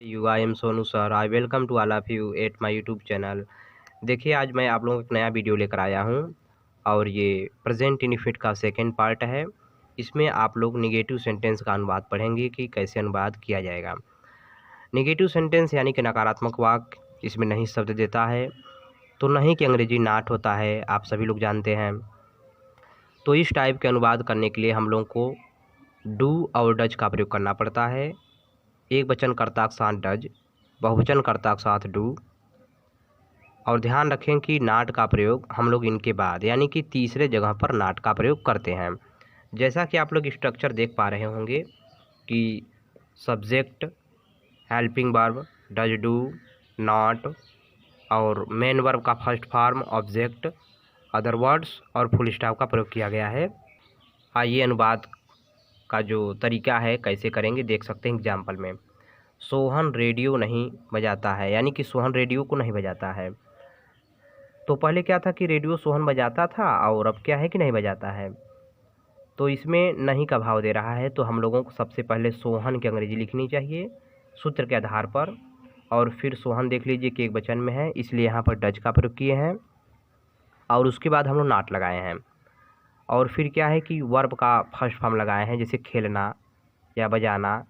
I am Sonu sir. I welcome to all of you at my YouTube channel. देखिए, आज मैं आप लोगों को एक नया वीडियो लेकर आया हूं और ये प्रेजेंट इनफिट का सेकंड पार्ट है। इसमें आप लोग निगेटिव सेंटेंस का अनुवाद पढ़ेंगे कि कैसे अनुवाद किया जाएगा। निगेटिव सेंटेंस यानी कि नकारात्मक वाक्य, इसमें नहीं शब्द देता है, तो नहीं कि अंग्रेजी नाट होता है, आप सभी लोग जानते हैं। तो इस टाइप के अनुवाद करने के लिए हम लोगों को डू और डज का प्रयोग करना पड़ता है। एक वचन कर्ता के साथ डज, बहुवचन कर्ता के साथ डू। और ध्यान रखें कि नाट का प्रयोग हम लोग इनके बाद यानी कि तीसरे जगह पर नाट का प्रयोग करते हैं। जैसा कि आप लोग स्ट्रक्चर देख पा रहे होंगे कि subject, helping verb, does do, not और मेन वर्ब का first form, object, other words और फुल स्टॉप का प्रयोग किया गया है। आइए अनुवाद का जो तरीका है कैसे करेंगे देख सकते हैं एग्जाम्पल में। सोहन रेडियो नहीं बजाता है, यानी कि सोहन रेडियो को नहीं बजाता है। तो पहले क्या था कि रेडियो सोहन बजाता था और अब क्या है कि नहीं बजाता है। तो इसमें नहीं का भाव दे रहा है, तो हम लोगों को सबसे पहले सोहन की अंग्रेजी लिखनी चाहिए सूत्र के आधार पर। और फिर सोहन देख लीजिए कि एक वचन में है, इसलिए यहाँ पर डज का प्रयोग किए हैं और उसके बाद हम लोग नाट लगाए हैं। और फिर क्या है कि वर्ब का फर्स्ट फॉर्म लगाए हैं, जैसे खेलना या बजाना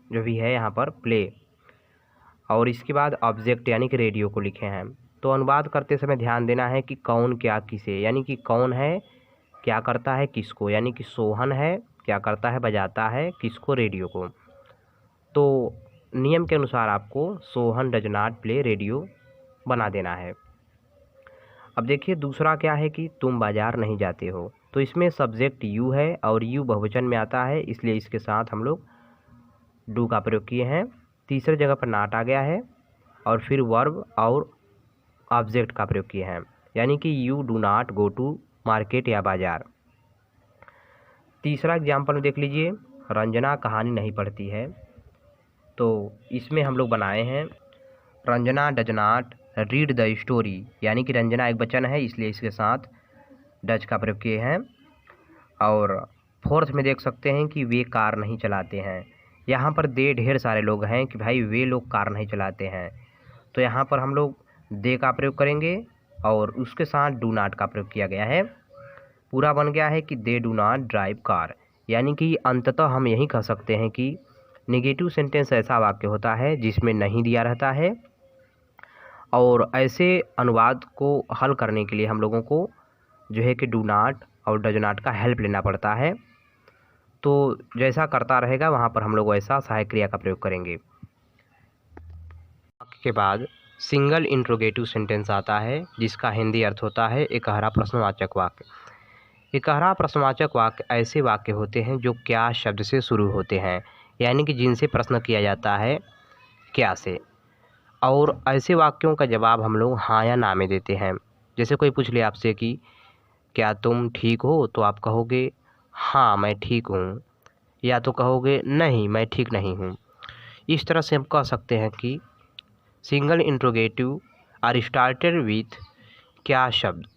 जो भी है यहाँ पर प्ले। और इसके बाद ऑब्जेक्ट यानी कि रेडियो को लिखे हैं। तो अनुवाद करते समय ध्यान देना है कि कौन क्या किसे, यानी कि कौन है क्या करता है किसको, यानी कि सोहन है क्या करता है बजाता है किसको, रेडियो को। तो नियम के अनुसार आपको Sohan does not play radio बना देना है। अब देखिए दूसरा क्या है कि तुम बाजार नहीं जाते हो। तो इसमें सब्जेक्ट यू है और यू बहुवचन में आता है, इसलिए इसके साथ हम लोग डू का प्रयोग किए हैं। तीसरे जगह पर नाट आ गया है और फिर वर्ब और ऑब्जेक्ट का प्रयोग किए हैं, यानी कि you do not go to market या बाजार। तीसरा एग्जाम्पल में देख लीजिए, रंजना कहानी नहीं पढ़ती है। तो इसमें हम लोग बनाए हैं Ranjana does not read the story, यानी कि रंजना एक वचन है, इसलिए इसके साथ डज का प्रयोग किए हैं। और फोर्थ में देख सकते हैं कि वे कार नहीं चलाते हैं। यहाँ पर दे ढेर सारे लोग हैं कि भाई वे लोग कार नहीं चलाते हैं, तो यहाँ पर हम लोग दे का प्रयोग करेंगे और उसके साथ डू नॉट का प्रयोग किया गया है। पूरा बन गया है कि they do not drive car, यानी कि अंततः हम यही कह सकते हैं कि नेगेटिव सेंटेंस ऐसा वाक्य होता है जिसमें नहीं दिया रहता है। और ऐसे अनुवाद को हल करने के लिए हम लोगों को जो है कि डू नॉट और डज नॉट का हेल्प लेना पड़ता है। तो जैसा करता रहेगा वहाँ पर हम लोग वैसा सहायक क्रिया का प्रयोग करेंगे। वाक्य के बाद सिंगल इंट्रोगेटिव सेंटेंस आता है, जिसका हिंदी अर्थ होता है एकहरा प्रश्नवाचक वाक्य। एकहरा प्रश्नवाचक वाक्य ऐसे वाक्य होते हैं जो क्या शब्द से शुरू होते हैं, यानी कि जिनसे प्रश्न किया जाता है क्या से। और ऐसे वाक्यों का जवाब हम लोग हाँ या ना में देते हैं। जैसे कोई पूछ ले आपसे कि क्या तुम ठीक हो, तो आप कहोगे हाँ मैं ठीक हूँ, या तो कहोगे नहीं मैं ठीक नहीं हूँ। इस तरह से हम कह सकते हैं कि single interrogative are started with क्या शब्द।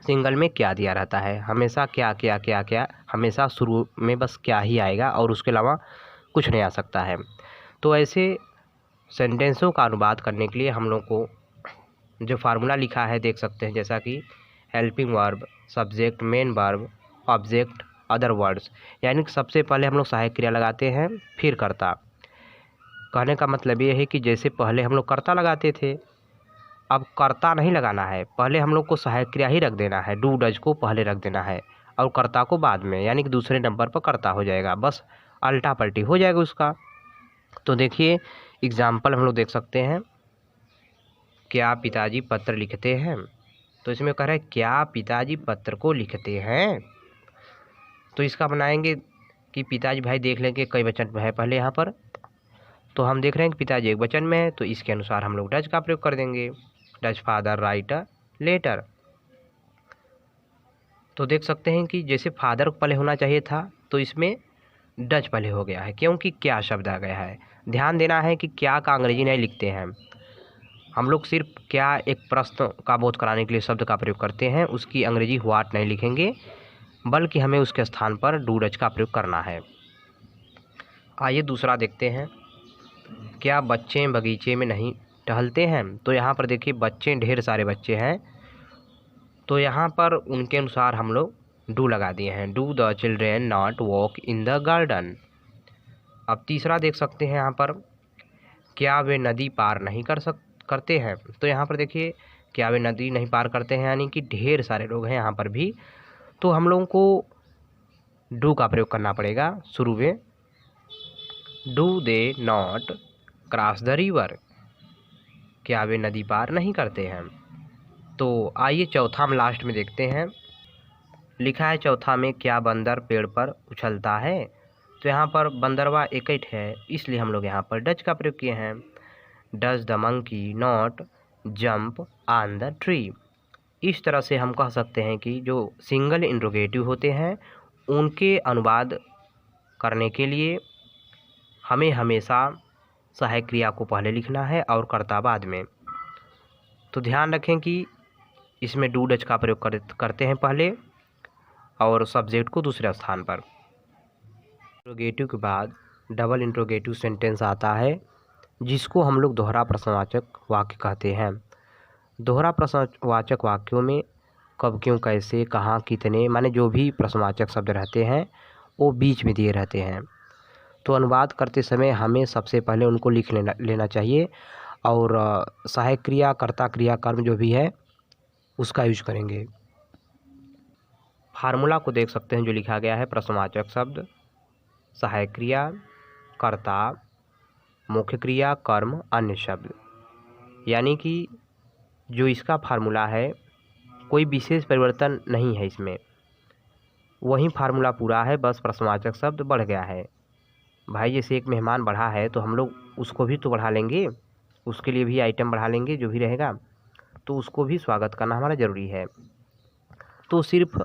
सिंगल में क्या दिया रहता है, हमेशा क्या क्या क्या क्या, हमेशा शुरू में बस क्या ही आएगा और उसके अलावा कुछ नहीं आ सकता है। तो ऐसे सेंटेंसों का अनुवाद करने के लिए हम लोग को जो फार्मूला लिखा है देख सकते हैं, जैसा कि helping verb, subject, main verb, object, other words. यानी कि सबसे पहले हम लोग सहायक क्रिया लगाते हैं फिर कर्ता। कहने का मतलब ये है कि जैसे पहले हम लोग कर्ता लगाते थे, अब कर्ता नहीं लगाना है, पहले हम लोग को सहायक क्रिया ही रख देना है। डू डज को पहले रख देना है और कर्ता को बाद में, यानी कि दूसरे नंबर पर कर्ता हो जाएगा, बस अल्टा पल्टी हो जाएगा उसका। तो देखिए एग्जाम्पल हम लोग देख सकते हैं, क्या पिताजी पत्र लिखते हैं। तो इसमें कह रहा है क्या पिताजी पत्र को लिखते हैं। तो इसका बनाएंगे कि पिताजी भाई देख लेंगे कई वचन है पहले यहाँ पर, तो हम देख रहे हैं कि पिताजी एक वचन में है, तो इसके अनुसार हम लोग डज का प्रयोग कर देंगे। Does father write a letter. तो देख सकते हैं कि जैसे फादर पहले होना चाहिए था, तो इसमें डज पहले हो गया है क्योंकि क्या शब्द आ गया है। ध्यान देना है कि क्या का अंग्रेजी नहीं लिखते हैं हम लोग, सिर्फ क्या एक प्रश्न का बोध कराने के लिए शब्द का प्रयोग करते हैं, उसकी अंग्रेजी व्हाट नहीं लिखेंगे, बल्कि हमें उसके स्थान पर डू डज का प्रयोग करना है। आइए दूसरा देखते हैं, क्या बच्चे बगीचे में नहीं टहलते हैं? तो यहाँ पर देखिए बच्चे, ढेर सारे बच्चे हैं, तो यहाँ पर उनके अनुसार हम लोग डू लगा दिए हैं। Do the children not walk in the garden. अब तीसरा देख सकते हैं यहाँ पर, क्या वे नदी पार नहीं करते हैं? तो यहाँ पर देखिए क्या वे नदी नहीं पार करते हैं, यानी कि ढेर सारे लोग हैं यहाँ पर भी, तो हम लोगों को डू का प्रयोग करना पड़ेगा शुरू में। Do they not cross the river? क्या वे नदी पार नहीं करते हैं? तो आइए चौथा हम लास्ट में देखते हैं। लिखा है चौथा में, क्या बंदर पेड़ पर उछलता है? तो यहाँ पर बंदरवा एकैट है, इसलिए हम लोग यहाँ पर डज का प्रयोग किए हैं। Does the monkey not jump on the tree? इस तरह से हम कह सकते हैं कि जो सिंगल इंट्रोगेटिव होते हैं उनके अनुवाद करने के लिए हमें हमेशा सहायक क्रिया को पहले लिखना है और कर्ता बाद में। तो ध्यान रखें कि इसमें डू डज का प्रयोग करते हैं पहले और सब्जेक्ट को दूसरे स्थान पर। इंट्रोगेटिव के बाद डबल इंट्रोगेटिव सेंटेंस आता है, जिसको हम लोग दोहरा प्रश्नवाचक वाक्य कहते हैं। दोहरा प्रश्नवाचक वाक्यों में कब, क्यों, कैसे, कहाँ, कितने, माने जो भी प्रश्नवाचक शब्द रहते हैं वो बीच में दिए रहते हैं। तो अनुवाद करते समय हमें सबसे पहले उनको लिख लेना चाहिए और सहायक क्रिया, कर्ता, क्रिया, कर्म जो भी है उसका यूज करेंगे। फार्मूला को देख सकते हैं जो लिखा गया है, प्रश्नवाचक शब्द, सहायक क्रिया, कर्ता, मुख्य क्रिया, कर्म, अन्य शब्द। यानी कि जो इसका फार्मूला है कोई विशेष परिवर्तन नहीं है इसमें, वही फार्मूला पूरा है, बस प्रश्नवाचक शब्द बढ़ गया है। भाई जैसे एक मेहमान बढ़ा है तो हम लोग उसको भी तो बढ़ा लेंगे, उसके लिए भी आइटम बढ़ा लेंगे जो भी रहेगा, तो उसको भी स्वागत करना हमारा ज़रूरी है। तो सिर्फ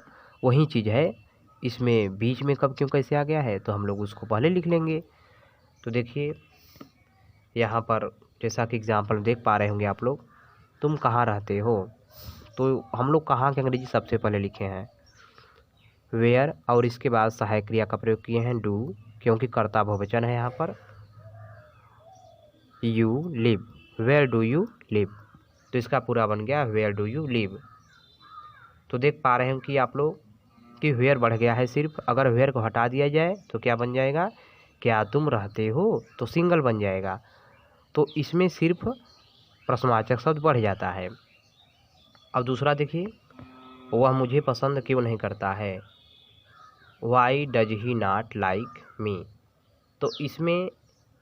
वही चीज़ है, इसमें बीच में कब, क्यों, कैसे आ गया है तो हम लोग उसको पहले लिख लेंगे। तो देखिए यहाँ पर जैसा कि एग्जाम्पल देख पा रहे होंगे आप लोग, तुम कहाँ रहते हो? तो हम लोग कहाँ के अंग्रेजी सबसे पहले लिखे हैं वेयर, और इसके बाद सहायक क्रिया का प्रयोग किए हैं डू, क्योंकि कर्ता बहुवचन है यहाँ पर। You live, where do you live, तो इसका पूरा बन गया वेयर डू यू लिव। तो देख पा रहे हैं कि आप लोग कि वेयर बढ़ गया है, सिर्फ अगर वेयर को हटा दिया जाए तो क्या बन जाएगा, क्या तुम रहते हो, तो सिंगल बन जाएगा। तो इसमें सिर्फ प्रश्नवाचक शब्द बढ़ जाता है। अब दूसरा देखिए, वह मुझे पसंद क्यों नहीं करता है? Why does he not like me? तो इसमें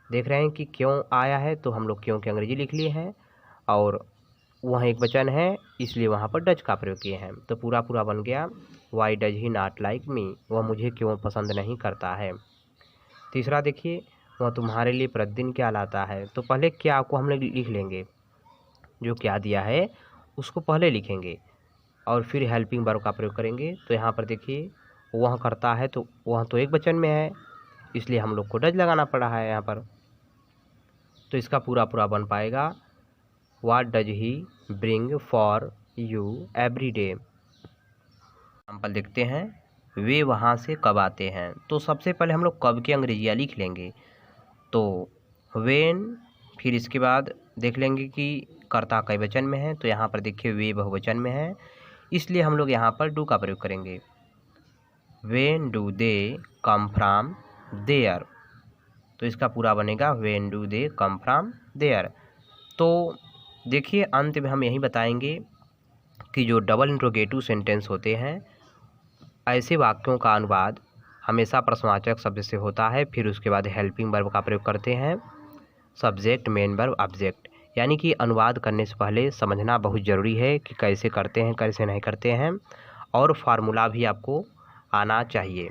देख रहे हैं कि क्यों आया है, तो हम लोग क्यों के अंग्रेजी लिख लिए हैं और वह एक वचन है इसलिए वहाँ पर डज का प्रयोग किए हैं। तो पूरा बन गया why does he not like me? वह मुझे क्यों पसंद नहीं करता है। तीसरा देखिए, वह तुम्हारे लिए प्रतिदिन क्या लाता है? तो पहले क्या को हम लोग लिख लेंगे, जो क्या दिया है उसको पहले लिखेंगे और फिर हेल्पिंग वर्ब का प्रयोग करेंगे। तो यहाँ पर देखिए वह करता है, तो वह तो एक वचन में है इसलिए हम लोग को डज लगाना पड़ा है यहाँ पर। तो इसका पूरा बन पाएगा what does he bring for you every day. Example देखते हैं, वे वहाँ से कब आते हैं? तो सबसे पहले हम लोग कब की अंग्रेजियाँ लिख लेंगे, तो वेन, फिर इसके बाद देख लेंगे कि कर्ता कई वचन में है, तो यहाँ पर देखिए वे बहुवचन में है इसलिए हम लोग यहाँ पर डू का प्रयोग करेंगे। When do they come from there, तो इसका पूरा बनेगा when do they come from there. तो देखिए अंत में हम यही बताएंगे कि जो डबल इंट्रोगेटिव सेंटेंस होते हैं ऐसे वाक्यों का अनुवाद हमेशा प्रश्नवाचक शब्द से होता है, फिर उसके बाद हेल्पिंग वर्ब का प्रयोग करते हैं, सब्जेक्ट, मेन वर्ब, ऑब्जेक्ट। यानी कि अनुवाद करने से पहले समझना बहुत ज़रूरी है कि कैसे करते हैं, कैसे नहीं करते हैं, और फार्मूला भी आपको आना चाहिए।